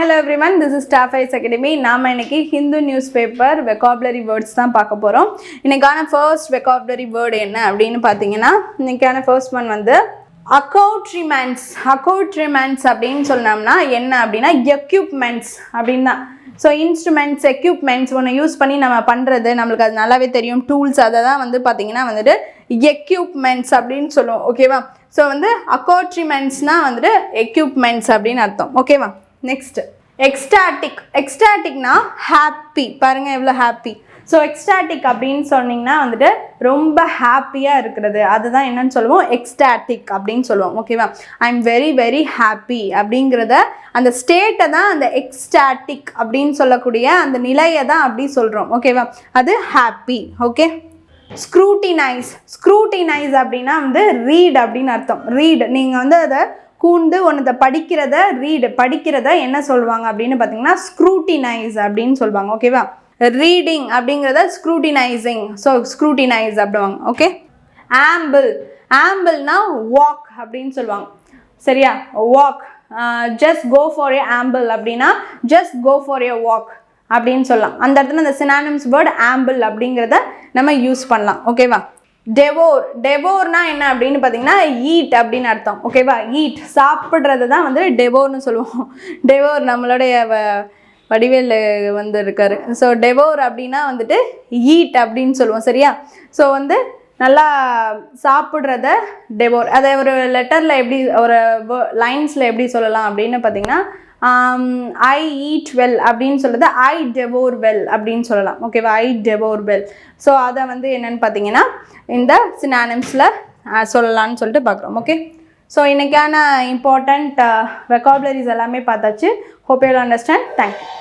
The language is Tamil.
hello everyone, this is Staff Ice Academy. நாம இன்னைக்கு Hindu news paper vocabulary words தான் பார்க்க போகிறோம். இன்னைக்கான ஃபர்ஸ்ட் வெகாபுலரி வேர்டு என்ன அப்படின்னு பார்த்தீங்கன்னா, இன்னைக்கான ஃபர்ஸ்ட் ஒன் வந்து அக்கௌட்ரிமெண்ட்ஸ். அக்கௌட்ரிமெண்ட்ஸ் அப்படின்னு சொன்னோம்னா என்ன அப்படின்னா எக்யூப்மெண்ட்ஸ் அப்படின்னு தான். ஸோ இன்ஸ்ட்ருமெண்ட்ஸ், எக்யூப்மெண்ட்ஸ் ஒன்று யூஸ் பண்ணி நம்ம பண்ணுறது, நம்மளுக்கு அது நல்லாவே தெரியும். டூல்ஸ் அதை தான் வந்து பார்த்திங்கன்னா வந்துட்டு எக்யூப்மெண்ட்ஸ் அப்படின்னு சொல்லுவோம். ஓகேவா? ஸோ வந்து அக்கௌட்ரிமெண்ட்ஸ்னால் வந்துட்டு எக்யூப்மெண்ட்ஸ் அப்படின்னு அர்த்தம். ஓகேவா? Next ecstatic. எக்ஸ்டாட்டிக்னா ஹாப்பி. பாருங்கள் எவ்வளோ ஹாப்பி. ஸோ எக்ஸ்டாட்டிக் அப்படின்னு சொன்னிங்கன்னா வந்துட்டு ரொம்ப ஹாப்பியாக இருக்கிறது, அதுதான் என்னன்னு சொல்லுவோம், எக்ஸ்டாட்டிக் அப்படின்னு சொல்லுவோம். ஓகேவா? I am very very happy அப்படிங்கிறத, அந்த ஸ்டேட்டை தான் அந்த எக்ஸ்டாட்டிக் அப்படின்னு சொல்லக்கூடிய அந்த நிலையை தான் அப்படி சொல்கிறோம். ஓகேவா? அது ஹாப்பி. ஓகே. ஸ்க்ரூட்டினைஸ். ஸ்க்ரூட்டினைஸ் அப்படின்னா வந்து ரீட் அப்படின்னு அர்த்தம். ரீட், நீங்கள் வந்து அதை கூர்ந்து ஒன்றத்தை படிக்கிறத, படிக்கிறத என்ன சொல்லுவாங்க அப்படின்னு பார்த்தீங்கன்னா ஸ்க்ரூட்டினைஸ் அப்படின்னு சொல்லுவாங்க. ஓகேவா? ரீடிங் அப்படிங்கிறத ஸ்க்ரூட்டினைசிங். ஸோ ஸ்க்ரூட்டினைஸ் அப்படிவாங்க. ஓகே. ஆம்பிள். ஆம்பிள்னா வாக் அப்படின்னு சொல்லுவாங்க. சரியா? Walk. Just go for a amble அப்படின்னா just go for a walk அப்படின்னு சொல்லலாம். அந்த இடத்துல அந்த சினானிம்ஸ் வேர்டு ஆம்பிள் அப்படிங்கிறத நம்ம யூஸ் பண்ணலாம். ஓகேவா? டெவோர். டெவோர்னா என்ன அப்படின்னு பார்த்தீங்கன்னா ஈட் அப்படின்னு அர்த்தம். ஓகேவா? ஈட், சாப்பிட்றது தான் வந்து டெவோர்னு சொல்லுவோம். டெவோர் நம்மளுடைய வடிவேல் வந்து இருக்காரு. ஸோ டெவோர் அப்படின்னா வந்துட்டு ஈட் அப்படின்னு சொல்லுவோம். சரியா? ஸோ வந்து நல்லா சாப்பிட்றத டெவோர். அதை ஒரு லெட்டரில் எப்படி, ஒரு லைன்ஸில் எப்படி சொல்லலாம் அப்படின்னு பார்த்தீங்கன்னா ஐ ஈட் வெல் அப்படின்னு சொல்கிறது ஐ டெவோர் வெல் அப்படின்னு சொல்லலாம். ஓகேவா? ஐ டெவோர் வெல். ஸோ அதை வந்து என்னென்னு பார்த்தீங்கன்னா இந்த சினானிம்ஸில் சொல்லலான்னு சொல்லிட்டு பார்க்குறோம். ஓகே. ஸோ இன்றைக்கான இம்பார்ட்டண்ட் வெகாபுலரிஸ் எல்லாமே பார்த்தாச்சு. Hope you will understand. Thank you.